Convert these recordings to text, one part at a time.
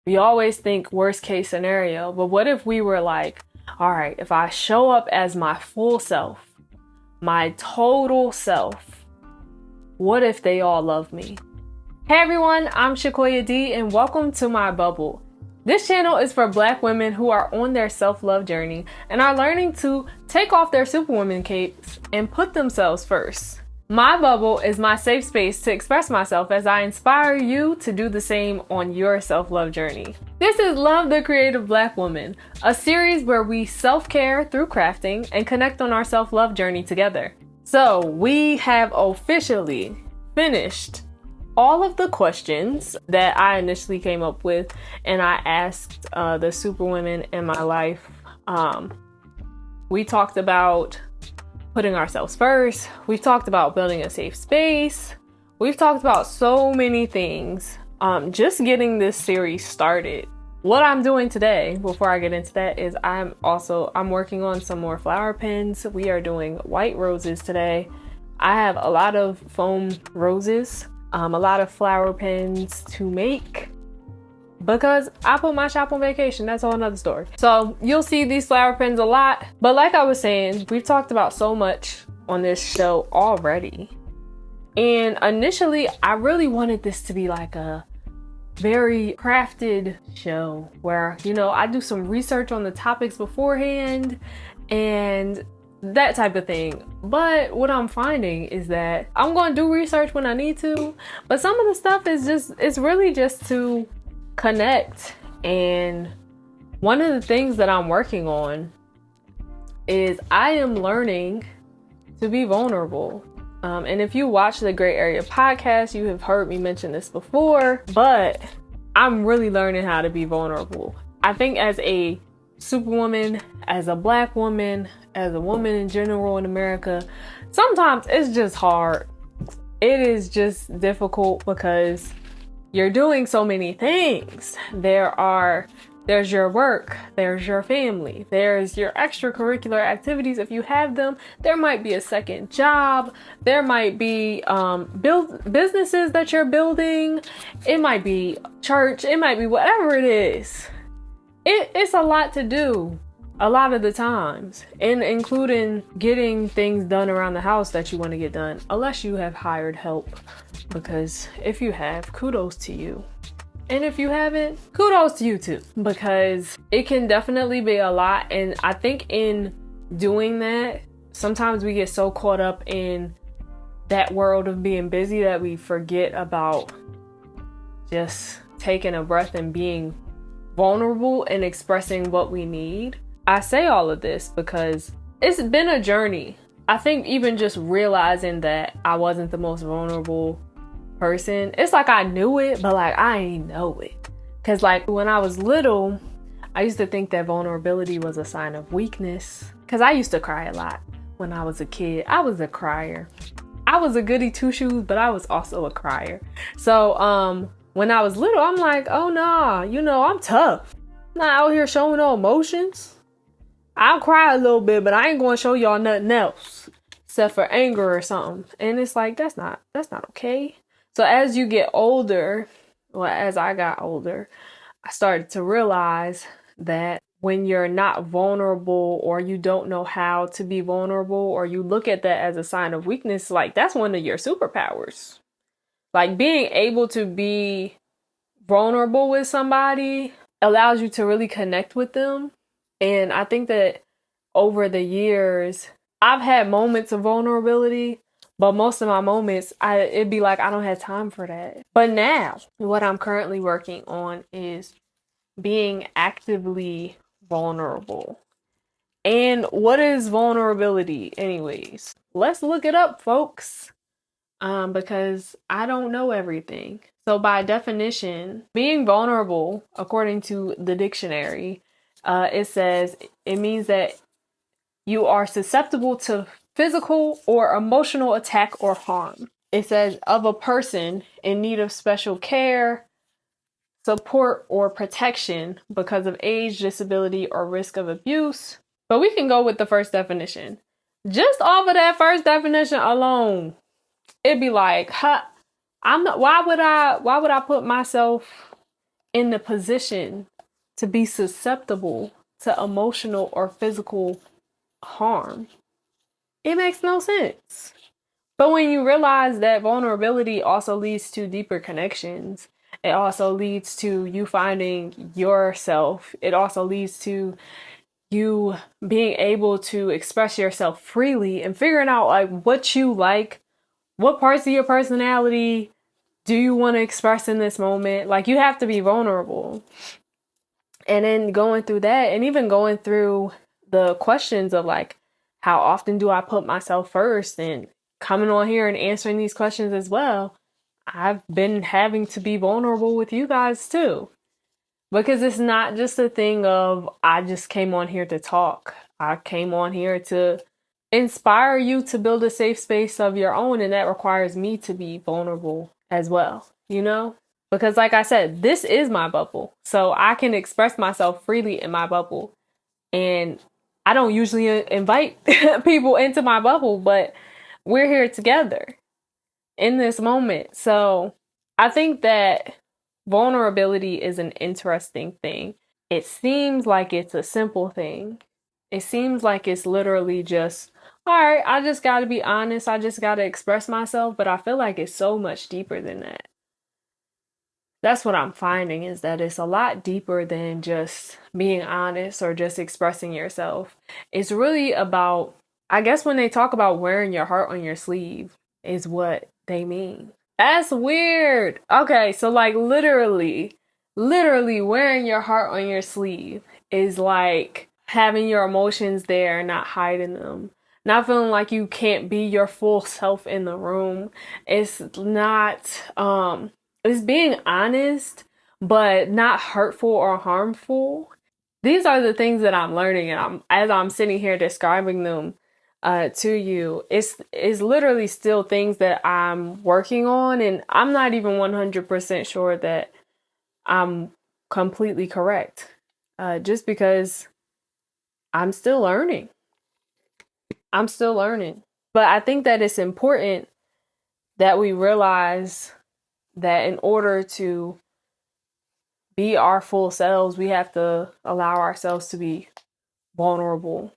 We always think worst case scenario, but what if we were like, all right, if I show up as my full self, my total self, what if they all love me? Hey everyone, I'm JusmeShakoyahD and welcome to my bubble. This channel is for Black women who are on their self-love journey and are learning to take off their superwoman capes and put themselves first. My bubble is my safe space to express myself as I inspire you to do the same on your self-love journey. This is Love the Creative Black Woman, a series where we self-care through crafting and connect on our self-love journey together. So we have officially finished all of the questions that I initially came up with, and I asked the superwomen in my life. We talked about putting ourselves first. We've talked about building a safe space. We've talked about so many things. Just getting this series started. What I'm doing today, before I get into that, is I'm working on some more flower pens. We are doing white roses today. I have a lot of foam roses. A lot of flower pens to make because I put my shop on vacation. That's a whole nother story. So you'll see these flower pens a lot. But like I was saying, we've talked about so much on this show already. And initially, I really wanted this to be like a very crafted show where, I do some research on the topics beforehand and that type of thing. But what I'm finding is that I'm going to do research when I need to, but some of the stuff it's really just to connect. And one of the things that I'm working on is I am learning to be vulnerable. And if you watch the Gray Area podcast, you have heard me mention this before, but I'm really learning how to be vulnerable. I think as a superwoman, as a Black woman, as a woman in general in America, sometimes it's just hard. It is just difficult because you're doing so many things. There's your work, there's your family, there's your extracurricular activities if you have them. There might be a second job, there might be businesses that you're building, it might be church, it might be whatever it is. It's a lot to do a lot of the times, and including getting things done around the house that you want to get done, unless you have hired help, because if you have, kudos to you. And if you haven't, kudos to you too, because it can definitely be a lot. And I think in doing that, sometimes we get so caught up in that world of being busy that we forget about just taking a breath and being vulnerable and expressing what we need. I say all of this because it's been a journey. I think even just realizing that I wasn't the most vulnerable person, it's like I knew it, but like I ain't know it. Cause like when I was little, I used to think that vulnerability was a sign of weakness. Cause I used to cry a lot when I was a kid. I was a crier. I was a goody two shoes, but I was also a crier. So when I was little, I'm like, oh nah, I'm tough. I'm not out here showing no emotions. I'll cry a little bit, but I ain't gonna show y'all nothing else except for anger or something. And it's like, that's not okay. So as you get older, as I got older, I started to realize that when you're not vulnerable or you don't know how to be vulnerable, or you look at that as a sign of weakness, like that's one of your superpowers. Like being able to be vulnerable with somebody allows you to really connect with them. And I think that over the years, I've had moments of vulnerability, but most of my moments, it'd be like, I don't have time for that. But now, what I'm currently working on is being actively vulnerable. And what is vulnerability anyways? Let's look it up, folks, because I don't know everything. So by definition, being vulnerable, according to the dictionary, it says it means that you are susceptible to physical or emotional attack or harm. It says of a person in need of special care, support, or protection because of age, disability, or risk of abuse. But we can go with the first definition. Just off of that first definition alone, it'd be like, why would I put myself in the position to be susceptible to emotional or physical harm. It makes no sense. But when you realize that vulnerability also leads to deeper connections, it also leads to you finding yourself. It also leads to you being able to express yourself freely and figuring out like what you like, what parts of your personality do you want to express in this moment. Like, you have to be vulnerable. And then going through that, and even going through the questions of like, how often do I put myself first, and coming on here and answering these questions as well, I've been having to be vulnerable with you guys too. Because it's not just a thing of, I just came on here to talk. I came on here to inspire you to build a safe space of your own, and that requires me to be vulnerable as well, you know? Because like I said, this is my bubble. So I can express myself freely in my bubble. And I don't usually invite people into my bubble, but we're here together in this moment. So I think that vulnerability is an interesting thing. It seems like it's a simple thing. It seems like it's literally just, all right, I just got to be honest. I just got to express myself. But I feel like it's so much deeper than that. That's what I'm finding, is that it's a lot deeper than just being honest or just expressing yourself. It's really about, I guess when they talk about wearing your heart on your sleeve is what they mean. That's weird. Okay, so like literally wearing your heart on your sleeve is like having your emotions there, not hiding them. Not feeling like you can't be your full self in the room. It's not it's being honest, but not hurtful or harmful. These are the things that I'm learning, and as I'm sitting here describing them to you, it's literally still things that I'm working on, and I'm not even 100% sure that I'm completely correct. Just because I'm still learning. I'm still learning. But I think that it's important that we realize that in order to be our full selves, we have to allow ourselves to be vulnerable.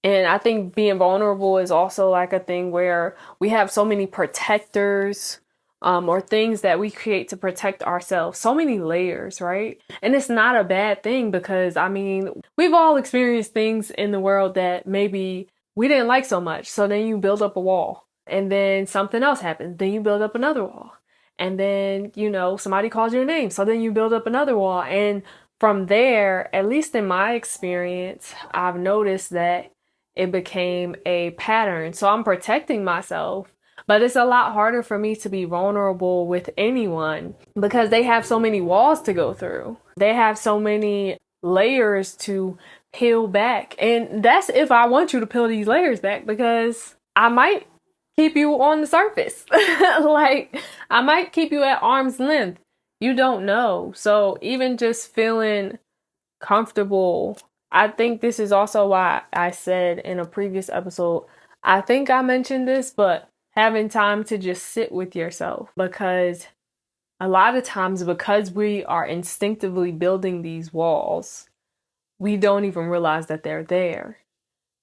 And I think being vulnerable is also like a thing where we have so many protectors, or things that we create to protect ourselves. So many layers, right? And it's not a bad thing, because I mean, we've all experienced things in the world that maybe we didn't like so much. So then you build up a wall, and then something else happens. Then you build up another wall. And then, somebody calls your name. So then you build up another wall. And from there, at least in my experience, I've noticed that it became a pattern. So I'm protecting myself, but it's a lot harder for me to be vulnerable with anyone because they have so many walls to go through. They have so many layers to peel back. And that's if I want you to peel these layers back, because I might keep you on the surface. Like, I might keep you at arm's length. You don't know. So even just feeling comfortable, I think this is also why I said in a previous episode, I think I mentioned this, but having time to just sit with yourself, because a lot of times, because we are instinctively building these walls, we don't even realize that they're there.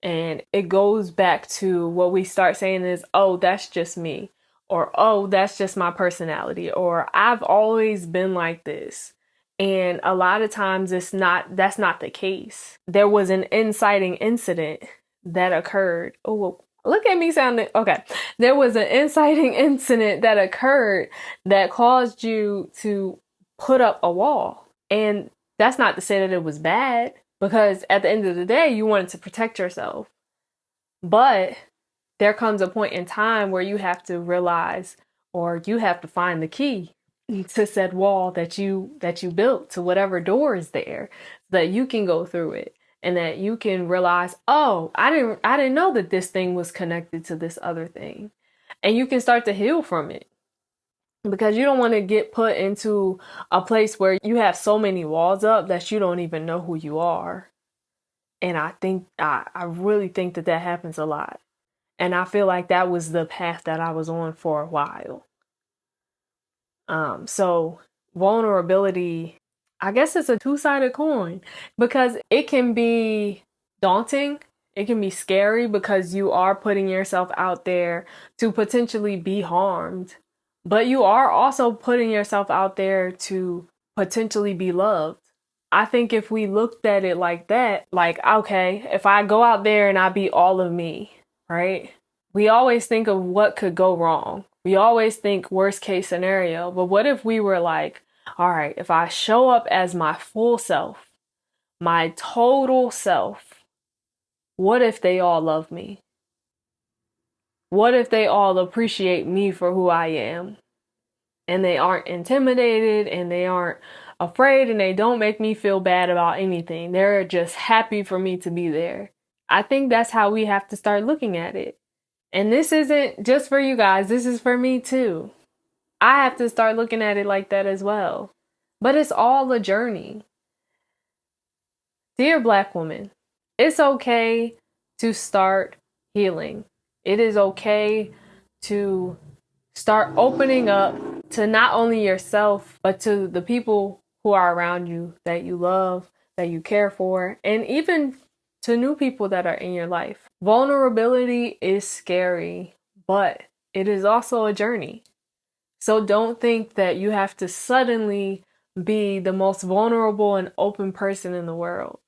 And it goes back to what we start saying is, oh, that's just me, or oh, that's just my personality, or I've always been like this. And a lot of times that's not the case. There was an inciting incident that occurred. Oh, look at me sounding, okay. There was an inciting incident that occurred that caused you to put up a wall. And that's not to say that it was bad, because at the end of the day, you wanted to protect yourself. But there comes a point in time where you have to realize, or you have to find the key to said wall that you built, to whatever door is there, so that you can go through it, and that you can realize, oh, I didn't know that this thing was connected to this other thing. And you can start to heal from it, because you don't want to get put into a place where you have so many walls up that you don't even know who you are. And I really think that happens a lot. And I feel like that was the path that I was on for a while. So vulnerability, I guess it's a two-sided coin, because it can be daunting. It can be scary because you are putting yourself out there to potentially be harmed, but you are also putting yourself out there to potentially be loved. I think if we looked at it like that, like, okay, if I go out there and I be all of me, right? We always think of what could go wrong. We always think worst case scenario, but what if we were like, all right, if I show up as my full self, my total self, what if they all love me? What if they all appreciate me for who I am? And they aren't intimidated and they aren't afraid and they don't make me feel bad about anything. They're just happy for me to be there. I think that's how we have to start looking at it. And this isn't just for you guys, this is for me too. I have to start looking at it like that as well. But it's all a journey. Dear Black woman, it's okay to start healing. It is okay to start opening up to not only yourself, but to the people who are around you that you love, that you care for, and even to new people that are in your life. Vulnerability is scary, but it is also a journey. So don't think that you have to suddenly be the most vulnerable and open person in the world,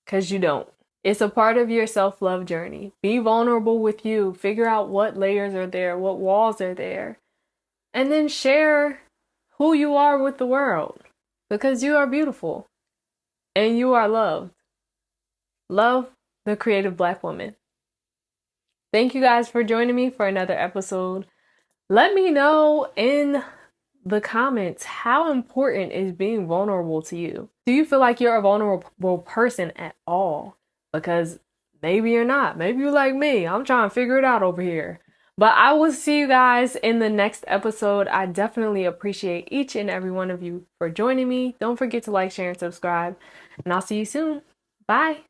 because you don't. It's a part of your self-love journey. Be vulnerable with you. Figure out what layers are there, what walls are there, and then share who you are with the world, because you are beautiful and you are loved. Love the creative Black woman. Thank you guys for joining me for another episode. Let me know in the comments, how important is being vulnerable to you? Do you feel like you're a vulnerable person at all? Because maybe you're not. Maybe you're like me. I'm trying to figure it out over here. But I will see you guys in the next episode. I definitely appreciate each and every one of you for joining me. Don't forget to like, share, and subscribe. And I'll see you soon. Bye.